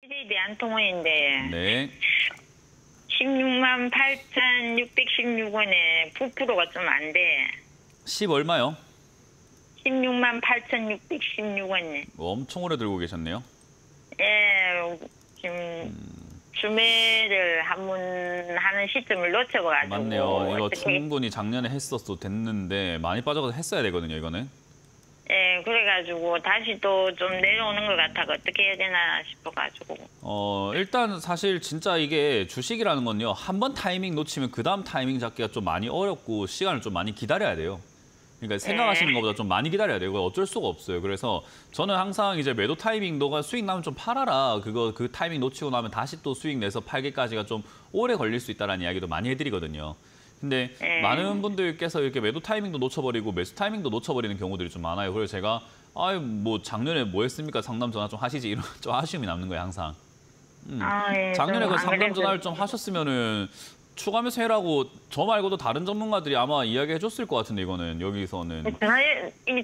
CJ 대한통운인데 네. 16만 8,616원에 9%가 좀 안 돼. 10 얼마요? 16만 8,616원에. 엄청 오래 들고 계셨네요. 예, 지금 주매를 한번 하는 시점을 놓쳐가지고. 맞네요. 이거 어떻게... 충분히 작년에 했었도 됐는데 많이 빠져서 했어야 되거든요, 이거는. 예, 그래가지고 다시 또 좀 내려오는 것 같아서 어떻게 해야 되나 싶어가지고. 일단 사실 진짜 이게 주식이라는 건요. 한 번 타이밍 놓치면 그 다음 타이밍 잡기가 좀 많이 어렵고 시간을 좀 많이 기다려야 돼요. 그러니까 생각하시는 것보다 좀 많이 기다려야 돼요. 이거 어쩔 수가 없어요. 그래서 저는 항상 이제 매도 타이밍 너가 수익 나면 좀 팔아라. 그 타이밍 놓치고 나면 다시 또 수익 내서 팔기까지가 좀 오래 걸릴 수 있다는 이야기도 많이 해드리거든요. 근데 많은 분들께서 이렇게 매도 타이밍도 놓쳐버리고 매수 타이밍도 놓쳐버리는 경우들이 좀 많아요. 그래서 제가 뭐 작년에 뭐 했습니까? 상담 전화 좀 하시지 이런 좀 아쉬움이 남는 거예요, 항상. 예, 작년에 그 상담 전화를 좀 하셨으면은 추가 매수 해라고 저 말고도 다른 전문가들이 아마 이야기해 줬을 것 같은데 이거는 여기서는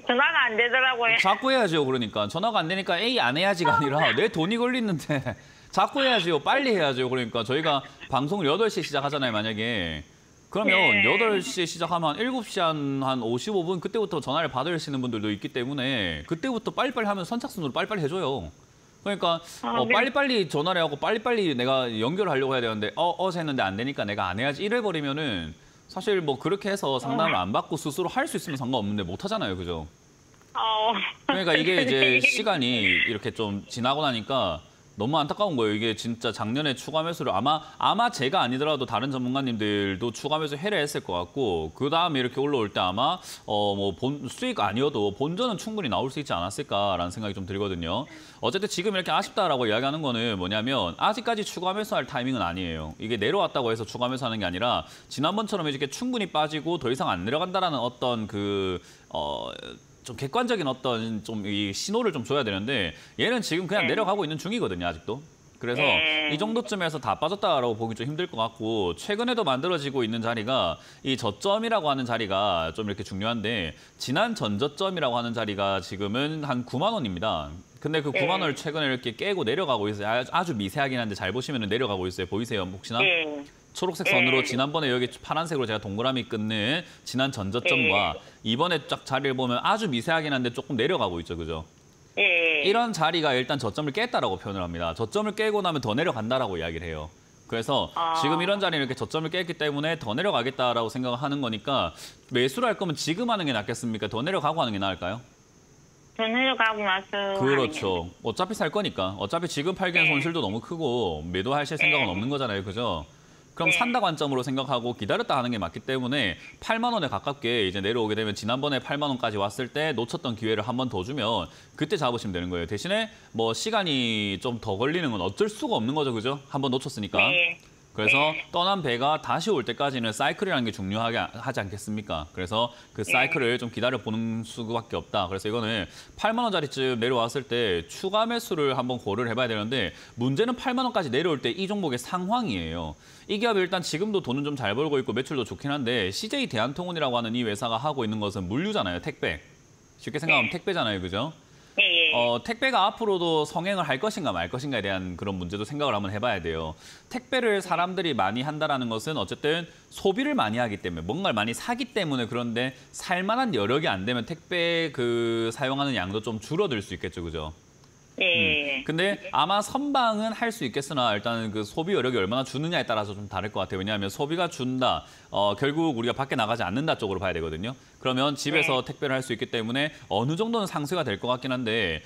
전화가 안 되더라고요. 자꾸 해야죠. 그러니까 전화가 안 되니까 에이 안 해야지가 아니라 내 돈이 걸리는데 자꾸 해야지요. 빨리 해야죠. 그러니까 저희가 방송을 8시에 시작하잖아요. 만약에 그러면 8시에 시작하면 7시 한 55분 그때부터 전화를 받으시는 분들도 있기 때문에 그때부터 빨리빨리 하면 선착순으로 빨리빨리 해줘요. 그러니까 빨리빨리 전화를 하고 빨리빨리 내가 연결하려고 해야 되는데 어제 했는데 안 되니까 내가 안 해야지 이래버리면은 사실 뭐 그렇게 해서 상담을 안 받고 스스로 할 수 있으면 상관없는데 못 하잖아요. 그죠? 그러니까 이게 이제 시간이 이렇게 좀 지나고 나니까 너무 안타까운 거예요. 이게 진짜 작년에 추가 매수를 아마 제가 아니더라도 다른 전문가님들도 추가 매수 해를 했을 것 같고 그 다음에 이렇게 올라올 때 아마 뭐 수익 아니어도 본전은 충분히 나올 수 있지 않았을까라는 생각이 좀 들거든요. 어쨌든 지금 이렇게 아쉽다라고 이야기하는 거는 뭐냐면 아직까지 추가 매수할 타이밍은 아니에요. 이게 내려왔다고 해서 추가 매수하는 게 아니라 지난번처럼 이렇게 충분히 빠지고 더 이상 안 내려간다라는 어떤 좀 객관적인 어떤 좀 이 신호를 좀 줘야 되는데 얘는 지금 그냥 내려가고 있는 중이거든요, 아직도. 그래서 이 정도쯤에서 다 빠졌다라고 보기 좀 힘들 것 같고 최근에도 만들어지고 있는 자리가 이 저점이라고 하는 자리가 좀 이렇게 중요한데 지난 전저점이라고 하는 자리가 지금은 한 9만 원입니다. 근데 그 9만 원을 최근에 이렇게 깨고 내려가고 있어요. 아주 미세하긴 한데 잘 보시면 내려가고 있어요. 보이세요, 혹시나? 초록색 선으로 지난번에 여기 파란색으로 제가 동그라미 끊는 지난 전저점과 이번에 쫙 자리를 보면 아주 미세하긴 한데 조금 내려가고 있죠. 그죠? 이런 자리가 일단 저점을 깼다라고 표현을 합니다. 저점을 깨고 나면 더 내려간다라고 이야기를 해요. 그래서 지금 이런 자리는 이렇게 저점을 깼기 때문에 더 내려가겠다라고 생각을 하는 거니까 매수를 할 거면 지금 하는 게 낫겠습니까? 더 내려가고 하는 게 나을까요? 더 내려가고 나서 그렇죠. 어차피 살 거니까. 어차피 지금 팔기엔 손실도 너무 크고 매도하실 생각은 없는 거잖아요. 그죠? 그럼 산다 관점으로 생각하고 기다렸다 하는 게 맞기 때문에 8만 원에 가깝게 이제 내려오게 되면 지난번에 8만 원까지 왔을 때 놓쳤던 기회를 한 번 더 주면 그때 잡으시면 되는 거예요. 대신에 뭐 시간이 좀 더 걸리는 건 어쩔 수가 없는 거죠. 그죠? 한 번 놓쳤으니까. 그래서 떠난 배가 다시 올 때까지는 사이클이라는 게 중요하게 하지 않겠습니까? 그래서 그 사이클을 좀 기다려보는 수밖에 없다. 그래서 이거는 8만 원짜리쯤 내려왔을 때 추가 매수를 한번 고려를 해봐야 되는데 문제는 8만 원까지 내려올 때 이 종목의 상황이에요. 이 기업이 일단 지금도 돈은 좀 잘 벌고 있고 매출도 좋긴 한데 CJ 대한통운이라고 하는 이 회사가 하고 있는 것은 물류잖아요. 택배. 쉽게 생각하면 택배잖아요. 그죠? 택배가 앞으로도 성행을 할 것인가 말 것인가에 대한 그런 문제도 생각을 한번 해봐야 돼요. 택배를 사람들이 많이 한다는 것은 어쨌든 소비를 많이 하기 때문에 뭔가를 많이 사기 때문에 그런데 살만한 여력이 안 되면 택배 사용하는 양도 좀 줄어들 수 있겠죠. 그죠? 근데 아마 선방은 할 수 있겠으나 일단은 그 소비 여력이 얼마나 주느냐에 따라서 좀 다를 것 같아요. 왜냐하면 소비가 준다, 결국 우리가 밖에 나가지 않는다 쪽으로 봐야 되거든요. 그러면 집에서 택배를 할 수 있기 때문에 어느 정도는 상쇄가 될 것 같긴 한데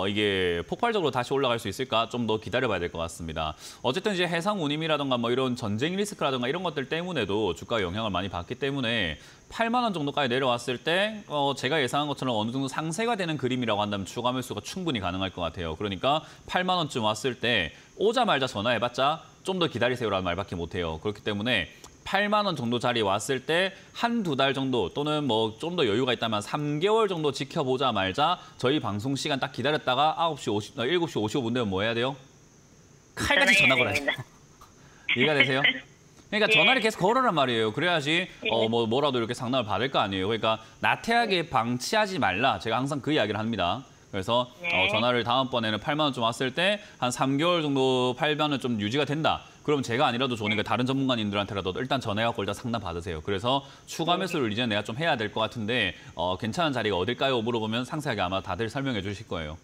이게 폭발적으로 다시 올라갈 수 있을까? 좀 더 기다려봐야 될 것 같습니다. 어쨌든 이제 해상 운임이라든가 뭐 이런 전쟁 리스크라든가 이런 것들 때문에도 주가 영향을 많이 받기 때문에 8만 원 정도까지 내려왔을 때 제가 예상한 것처럼 어느 정도 상쇄가 되는 그림이라고 한다면 추가 매수가 충분히 가능할 것 같아요. 그러니까 8만 원쯤 왔을 때 오자마자 전화해봤자 좀 더 기다리세요라는 말밖에 못해요. 그렇기 때문에 8만 원 정도 자리 왔을 때 한두 달 정도 또는 뭐 좀 더 여유가 있다면 3개월 정도 지켜보자 말자 저희 방송 시간 딱 기다렸다가 7시 55분 되면 뭐 해야 돼요? 칼같이 전화 걸어야 돼요. 이해가 되세요? 그러니까 전화를 계속 걸어란 말이에요. 그래야지 뭐라도 이렇게 상담을 받을 거 아니에요. 그러니까 나태하게 방치하지 말라. 제가 항상 그 이야기를 합니다. 그래서 네. 전화를 다음번에는 8만 원쯤 왔을 때 한 3개월 정도 팔면은 좀 유지가 된다. 그럼 제가 아니라도 좋으니까 다른 전문가님들한테라도 일단 전화해갖고 일단 상담 받으세요. 그래서 추가 매수를 이제 내가 좀 해야 될 것 같은데 괜찮은 자리가 어딜까요? 물어보면 상세하게 아마 다들 설명해 주실 거예요.